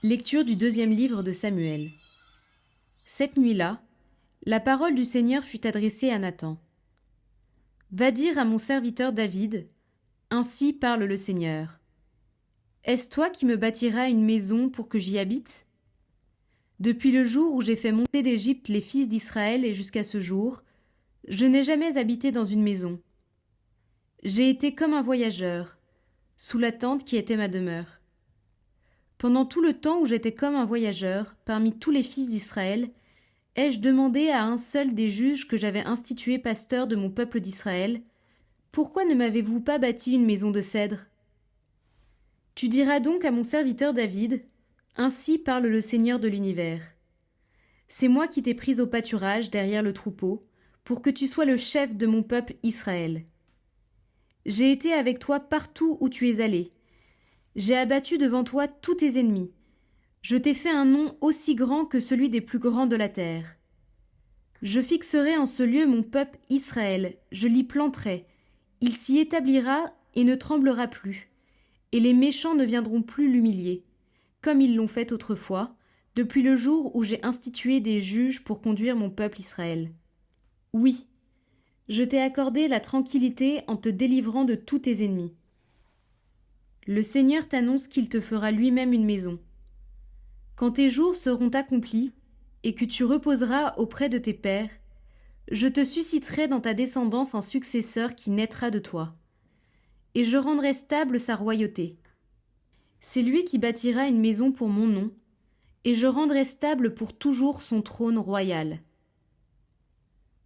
Lecture du deuxième livre de Samuel. Cette nuit-là, la parole du Seigneur fut adressée à Nathan. « Va dire à mon serviteur David, ainsi parle le Seigneur. Est-ce toi qui me bâtiras une maison pour que j'y habite ? Depuis le jour où j'ai fait monter d'Égypte les fils d'Israël et jusqu'à ce jour, je n'ai jamais habité dans une maison. J'ai été comme un voyageur, sous la tente qui était ma demeure. Pendant tout le temps où j'étais comme un voyageur, parmi tous les fils d'Israël, ai-je demandé à un seul des juges que j'avais institués pasteurs de mon peuple d'Israël, « Pourquoi ne m'avez-vous pas bâti une maison de cèdre ?» Tu diras donc à mon serviteur David, « Ainsi parle le Seigneur de l'univers. C'est moi qui t'ai pris au pâturage derrière le troupeau, pour que tu sois le chef de mon peuple Israël. J'ai été avec toi partout où tu es allé. J'ai abattu devant toi tous tes ennemis. Je t'ai fait un nom aussi grand que celui des plus grands de la terre. Je fixerai en ce lieu mon peuple Israël, je l'y planterai. Il s'y établira et ne tremblera plus. Et les méchants ne viendront plus l'humilier, comme ils l'ont fait autrefois, depuis le jour où j'ai institué des juges pour conduire mon peuple Israël. Oui, je t'ai accordé la tranquillité en te délivrant de tous tes ennemis. Le Seigneur t'annonce qu'il te fera lui-même une maison. Quand tes jours seront accomplis et que tu reposeras auprès de tes pères, je te susciterai dans ta descendance un successeur qui naîtra de toi, et je rendrai stable sa royauté. C'est lui qui bâtira une maison pour mon nom, et je rendrai stable pour toujours son trône royal.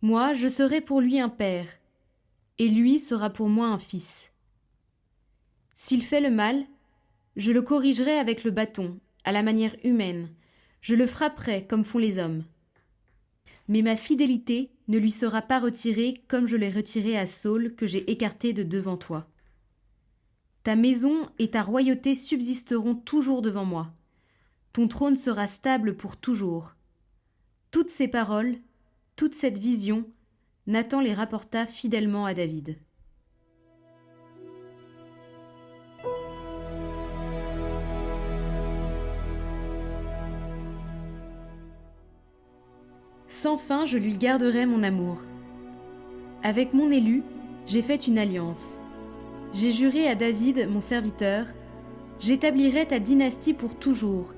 Moi, je serai pour lui un père, et lui sera pour moi un fils. S'il fait le mal, je le corrigerai avec le bâton, à la manière humaine, je le frapperai comme font les hommes. Mais ma fidélité ne lui sera pas retirée comme je l'ai retirée à Saul que j'ai écarté de devant toi. Ta maison et ta royauté subsisteront toujours devant moi. Ton trône sera stable pour toujours. Toutes ces paroles, toute cette vision, Nathan les rapporta fidèlement à David. Sans fin, je lui garderai mon amour. Avec mon élu, j'ai fait une alliance. J'ai juré à David, mon serviteur, « J'établirai ta dynastie pour toujours,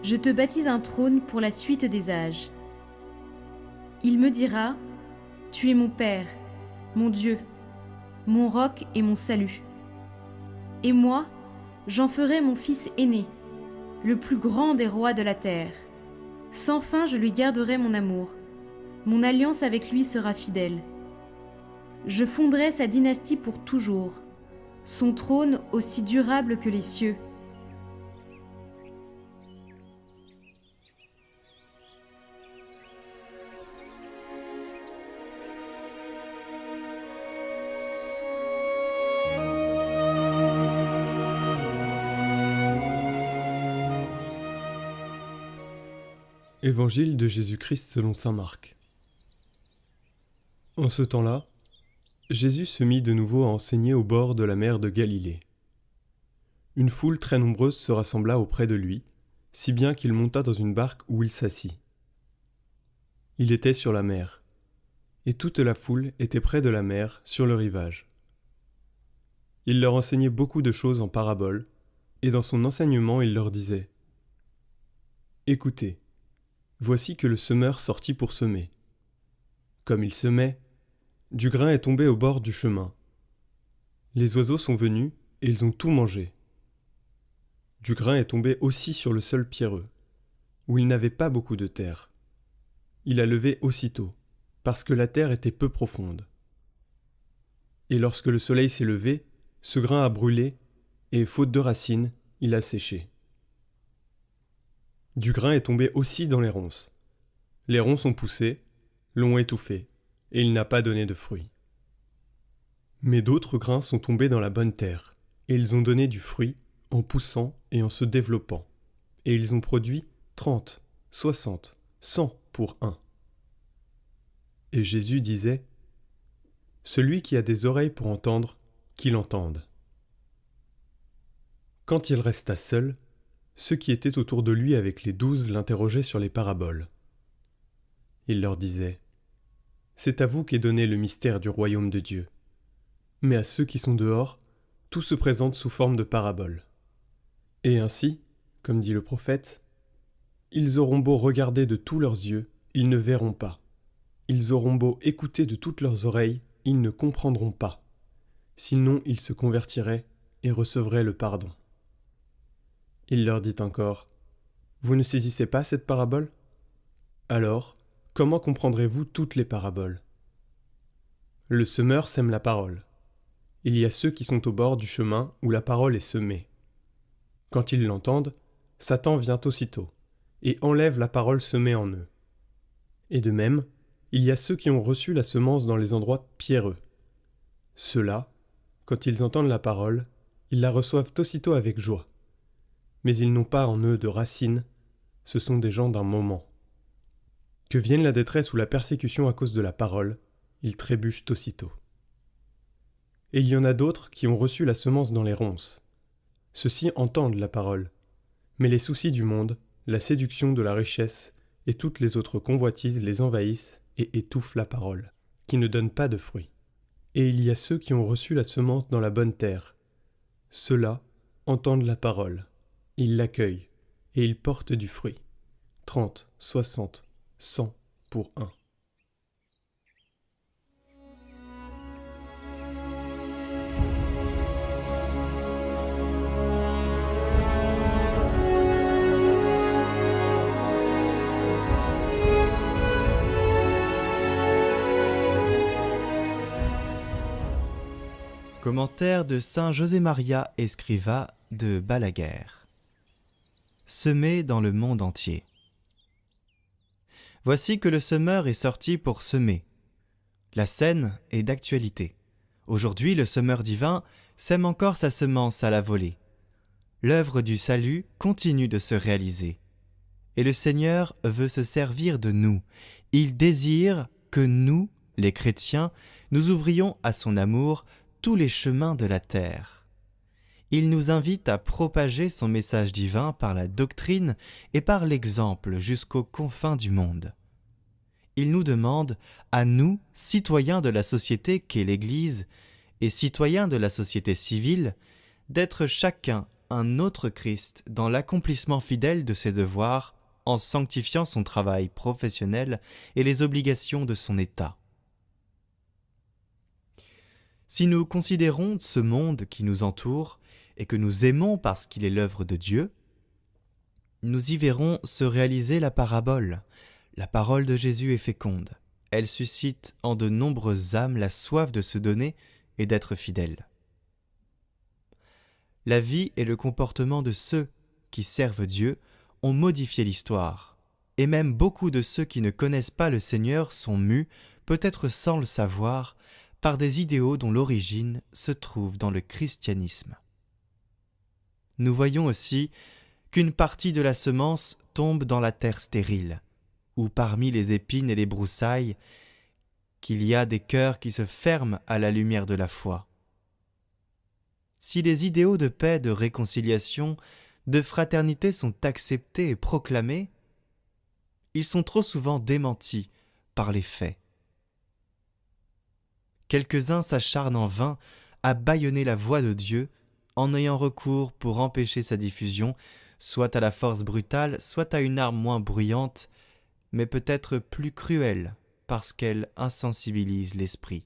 je te bâtis un trône pour la suite des âges. » Il me dira, « Tu es mon Père, mon Dieu, mon roc et mon salut. » Et moi, j'en ferai mon fils aîné, le plus grand des rois de la terre. Sans fin, je lui garderai mon amour. Mon alliance avec lui sera fidèle. Je fonderai sa dynastie pour toujours, son trône aussi durable que les cieux. Évangile de Jésus-Christ selon saint Marc. En ce temps-là, Jésus se mit de nouveau à enseigner au bord de la mer de Galilée. Une foule très nombreuse se rassembla auprès de lui, si bien qu'il monta dans une barque où il s'assit. Il était sur la mer, et toute la foule était près de la mer, sur le rivage. Il leur enseignait beaucoup de choses en paraboles, et dans son enseignement il leur disait : « Écoutez, voici que le semeur sortit pour semer. Comme il semait, du grain est tombé au bord du chemin. Les oiseaux sont venus et ils ont tout mangé. Du grain est tombé aussi sur le sol pierreux, où il n'avait pas beaucoup de terre. Il a levé aussitôt, parce que la terre était peu profonde. Et lorsque le soleil s'est levé, ce grain a brûlé, et faute de racines, il a séché. Du grain est tombé aussi dans les ronces. Les ronces ont poussé, l'ont étouffé, et il n'a pas donné de fruits. Mais d'autres grains sont tombés dans la bonne terre, et ils ont donné du fruit en poussant et en se développant, et ils ont produit 30, 60, 100 pour un. Et Jésus disait : « Celui qui a des oreilles pour entendre, qu'il entende. » Quand il resta seul, ceux qui étaient autour de lui avec les 12 l'interrogeaient sur les paraboles. Il leur disait : « C'est à vous qu'est donné le mystère du royaume de Dieu. Mais à ceux qui sont dehors, tout se présente sous forme de paraboles. Et ainsi, comme dit le prophète, ils auront beau regarder de tous leurs yeux, ils ne verront pas. Ils auront beau écouter de toutes leurs oreilles, ils ne comprendront pas. Sinon ils se convertiraient et recevraient le pardon. » Il leur dit encore : « Vous ne saisissez pas cette parabole ? Alors, comment comprendrez-vous toutes les paraboles ? Le semeur sème la parole. Il y a ceux qui sont au bord du chemin où la parole est semée. Quand ils l'entendent, Satan vient aussitôt et enlève la parole semée en eux. Et de même, il y a ceux qui ont reçu la semence dans les endroits pierreux. Ceux-là, quand ils entendent la parole, ils la reçoivent aussitôt avec joie. Mais ils n'ont pas en eux de racines, ce sont des gens d'un moment. Que vienne la détresse ou la persécution à cause de la parole, ils trébuchent aussitôt. Et il y en a d'autres qui ont reçu la semence dans les ronces. Ceux-ci entendent la parole, mais les soucis du monde, la séduction de la richesse et toutes les autres convoitises les envahissent et étouffent la parole, qui ne donne pas de fruits. Et il y a ceux qui ont reçu la semence dans la bonne terre. Ceux-là entendent la parole, ils l'accueillent, et ils portent du fruit. 30, 60, 100 pour un. Commentaire de saint José-Maria Escrivá de Balaguer. Semer dans le monde entier. Voici que le semeur est sorti pour semer. La scène est d'actualité. Aujourd'hui, le semeur divin sème encore sa semence à la volée. L'œuvre du salut continue de se réaliser. Et le Seigneur veut se servir de nous. Il désire que nous, les chrétiens, nous ouvrions à son amour tous les chemins de la terre. Il nous invite à propager son message divin par la doctrine et par l'exemple jusqu'aux confins du monde. Il nous demande, à nous, citoyens de la société qu'est l'Église, et citoyens de la société civile, d'être chacun un autre Christ dans l'accomplissement fidèle de ses devoirs, en sanctifiant son travail professionnel et les obligations de son état. Si nous considérons ce monde qui nous entoure et que nous aimons parce qu'il est l'œuvre de Dieu, nous y verrons se réaliser la parabole. La parole de Jésus est féconde. Elle suscite en de nombreuses âmes la soif de se donner et d'être fidèles. La vie et le comportement de ceux qui servent Dieu ont modifié l'histoire, et même beaucoup de ceux qui ne connaissent pas le Seigneur sont mus, peut-être sans le savoir, par des idéaux dont l'origine se trouve dans le christianisme. Nous voyons aussi qu'une partie de la semence tombe dans la terre stérile, où parmi les épines et les broussailles, qu'il y a des cœurs qui se ferment à la lumière de la foi. Si les idéaux de paix, de réconciliation, de fraternité sont acceptés et proclamés, ils sont trop souvent démentis par les faits. Quelques-uns s'acharnent en vain à bâillonner la voix de Dieu en ayant recours pour empêcher sa diffusion, soit à la force brutale, soit à une arme moins bruyante, mais peut-être plus cruelle parce qu'elle insensibilise l'esprit.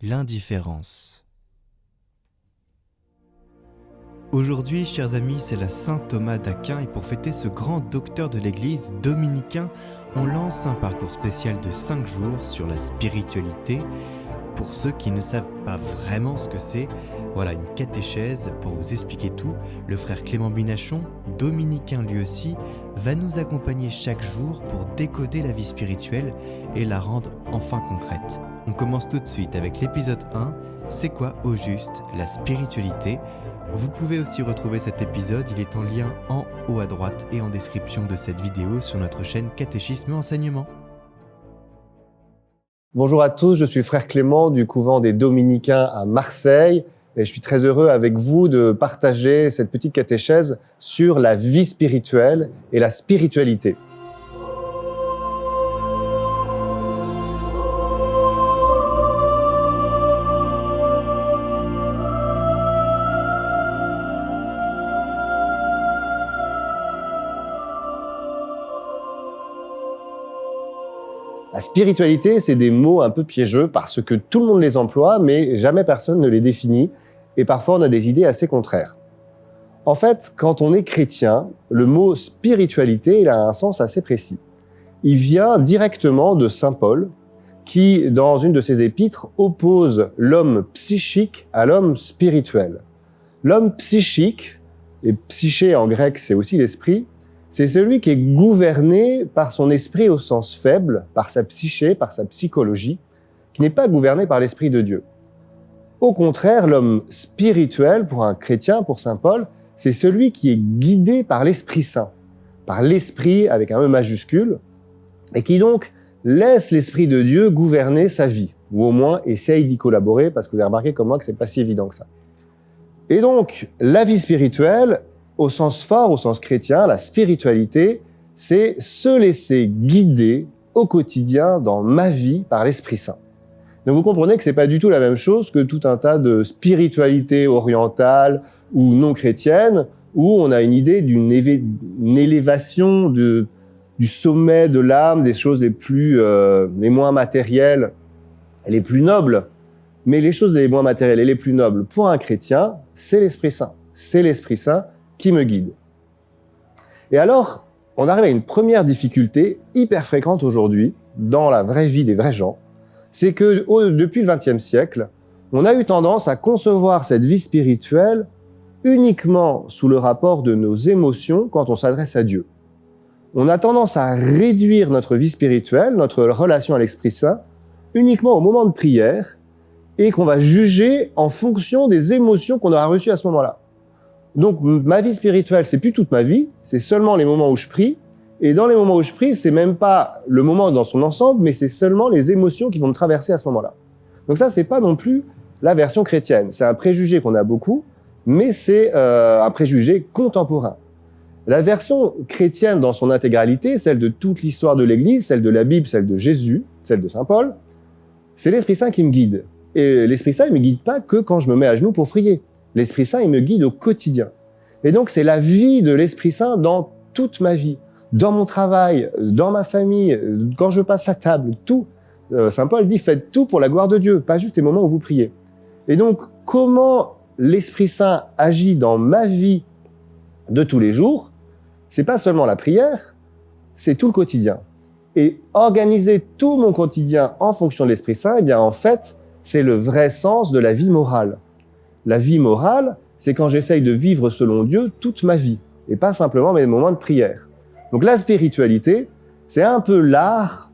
L'indifférence. Aujourd'hui, chers amis, c'est la Saint Thomas d'Aquin et pour fêter ce grand docteur de l'Église dominicain, on lance un parcours spécial de 5 jours sur la spiritualité. Pour ceux qui ne savent pas vraiment ce que c'est, voilà une catéchèse pour vous expliquer tout. Le frère Clément Binachon, dominicain lui aussi, va nous accompagner chaque jour pour décoder la vie spirituelle et la rendre enfin concrète. On commence tout de suite avec l'épisode 1, c'est quoi au juste la spiritualité ? Vous pouvez aussi retrouver cet épisode, il est en lien en haut à droite et en description de cette vidéo sur notre chaîne Catéchisme et Enseignement. Bonjour à tous, je suis frère Clément du couvent des Dominicains à Marseille et je suis très heureux avec vous de partager cette petite catéchèse sur la vie spirituelle et la spiritualité. La spiritualité, c'est des mots un peu piégeux parce que tout le monde les emploie, mais jamais personne ne les définit. Et parfois, on a des idées assez contraires. En fait, quand on est chrétien, le mot spiritualité, il a un sens assez précis. Il vient directement de saint Paul, qui, dans une de ses épîtres, oppose l'homme psychique à l'homme spirituel. L'homme psychique, et psyché en grec, c'est aussi l'esprit, c'est celui qui est gouverné par son esprit au sens faible, par sa psyché, par sa psychologie, qui n'est pas gouverné par l'Esprit de Dieu. Au contraire, l'homme spirituel, pour un chrétien, pour saint Paul, c'est celui qui est guidé par l'Esprit Saint, par l'Esprit avec un E majuscule, et qui donc laisse l'Esprit de Dieu gouverner sa vie, ou au moins essaye d'y collaborer, parce que vous avez remarqué comme moi que c'est pas si évident que ça. Et donc, la vie spirituelle, au sens fort, au sens chrétien, la spiritualité, c'est se laisser guider au quotidien dans ma vie par l'Esprit Saint. Donc vous comprenez que c'est pas du tout la même chose que tout un tas de spiritualités orientales ou non chrétiennes, où on a une idée d'une élévation du sommet de l'âme, des choses les moins matérielles et les plus nobles. Mais les choses les moins matérielles et les plus nobles, pour un chrétien, c'est l'Esprit Saint. C'est l'Esprit Saint qui me guide. Et alors, on arrive à une première difficulté hyper fréquente aujourd'hui, dans la vraie vie des vrais gens, c'est que depuis le XXe siècle, on a eu tendance à concevoir cette vie spirituelle uniquement sous le rapport de nos émotions quand on s'adresse à Dieu. On a tendance à réduire notre vie spirituelle, notre relation à l'Esprit Saint, uniquement au moment de prière, et qu'on va juger en fonction des émotions qu'on aura reçues à ce moment-là. Donc, ma vie spirituelle, c'est plus toute ma vie, c'est seulement les moments où je prie. Et dans les moments où je prie, c'est même pas le moment dans son ensemble, mais c'est seulement les émotions qui vont me traverser à ce moment-là. Donc ça, c'est pas non plus la version chrétienne. C'est un préjugé qu'on a beaucoup, mais c'est un préjugé contemporain. La version chrétienne dans son intégralité, celle de toute l'histoire de l'Église, celle de la Bible, celle de Jésus, celle de saint Paul, c'est l'Esprit Saint qui me guide. Et l'Esprit Saint, il me guide pas que quand je me mets à genoux pour prier. L'Esprit Saint, il me guide au quotidien. Et donc, c'est la vie de l'Esprit Saint dans toute ma vie, dans mon travail, dans ma famille, quand je passe à table, tout. Saint Paul dit, faites tout pour la gloire de Dieu, pas juste les moments où vous priez. Et donc, comment l'Esprit Saint agit dans ma vie de tous les jours, c'est pas seulement la prière, c'est tout le quotidien. Et organiser tout mon quotidien en fonction de l'Esprit Saint, eh bien, en fait, c'est le vrai sens de la vie morale. La vie morale, c'est quand j'essaye de vivre selon Dieu toute ma vie, et pas simplement mes moments de prière. Donc la spiritualité, c'est un peu l'art,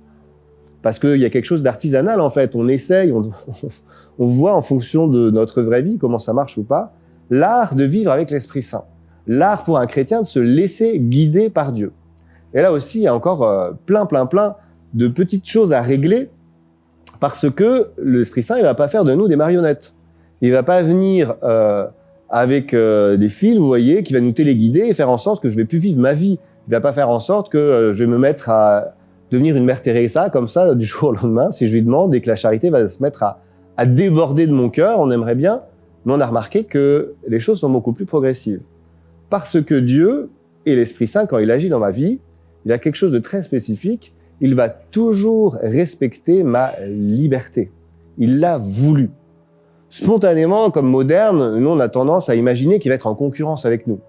parce qu'il y a quelque chose d'artisanal en fait, on essaye, on voit en fonction de notre vraie vie comment ça marche ou pas, l'art de vivre avec l'Esprit Saint. L'art pour un chrétien de se laisser guider par Dieu. Et là aussi, il y a encore plein de petites choses à régler, parce que l'Esprit Saint, il va pas faire de nous des marionnettes. Il va pas venir avec des fils, vous voyez, qui va nous téléguider et faire en sorte que je vais plus vivre ma vie. Il va pas faire en sorte que je vais me mettre à devenir une mère Teresa comme ça du jour au lendemain si je lui demande et que la charité va se mettre à déborder de mon cœur. On aimerait bien, mais on a remarqué que les choses sont beaucoup plus progressives. Parce que Dieu et l'Esprit Saint, quand il agit dans ma vie, il a quelque chose de très spécifique. Il va toujours respecter ma liberté. Il l'a voulu. Spontanément, comme moderne, nous, on a tendance à imaginer qu'il va être en concurrence avec nous.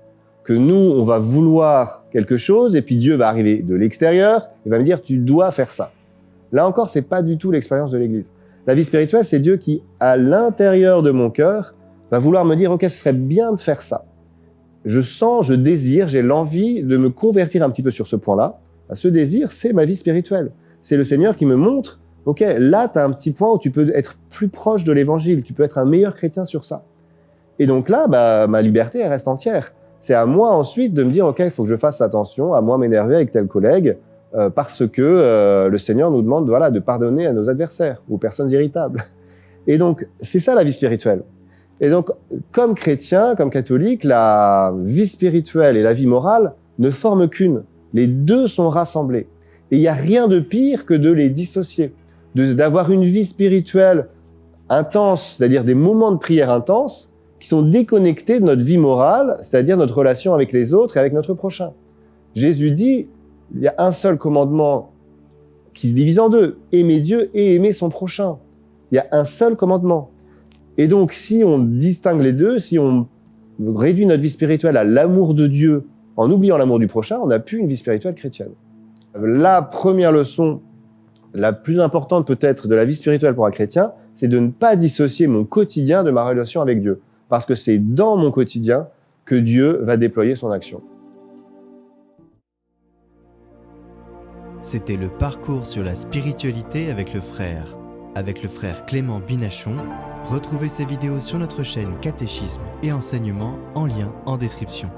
Que nous, on va vouloir quelque chose, et puis Dieu va arriver de l'extérieur, et va me dire, tu dois faire ça. Là encore, c'est pas du tout l'expérience de l'Église. La vie spirituelle, c'est Dieu qui, à l'intérieur de mon cœur, va vouloir me dire, ok, ce serait bien de faire ça. Je sens, je désire, j'ai l'envie de me convertir un petit peu sur ce point-là. Ce désir, c'est ma vie spirituelle. C'est le Seigneur qui me montre, ok, là, tu as un petit point où tu peux être plus proche de l'Évangile, tu peux être un meilleur chrétien sur ça. Et donc là, ma liberté, elle reste entière. C'est à moi ensuite de me dire, ok, il faut que je fasse attention à moi m'énerver avec tel collègue, parce que le Seigneur nous demande de pardonner à nos adversaires, aux personnes irritables. Et donc, c'est ça la vie spirituelle. Et donc, comme chrétien, comme catholique, la vie spirituelle et la vie morale ne forment qu'une. Les deux sont rassemblés. Et il n'y a rien de pire que de les dissocier. D'avoir une vie spirituelle intense, c'est-à-dire des moments de prière intenses, qui sont déconnectés de notre vie morale, c'est-à-dire notre relation avec les autres et avec notre prochain. Jésus dit, il y a un seul commandement qui se divise en deux, aimer Dieu et aimer son prochain. Il y a un seul commandement. Et donc, si on distingue les deux, si on réduit notre vie spirituelle à l'amour de Dieu en oubliant l'amour du prochain, on n'a plus une vie spirituelle chrétienne. La première leçon, la plus importante peut-être de la vie spirituelle pour un chrétien, c'est de ne pas dissocier mon quotidien de ma relation avec Dieu. Parce que c'est dans mon quotidien que Dieu va déployer son action. C'était le parcours sur la spiritualité avec le frère Clément Binachon. Retrouvez ces vidéos sur notre chaîne Catéchisme et Enseignement en lien en description.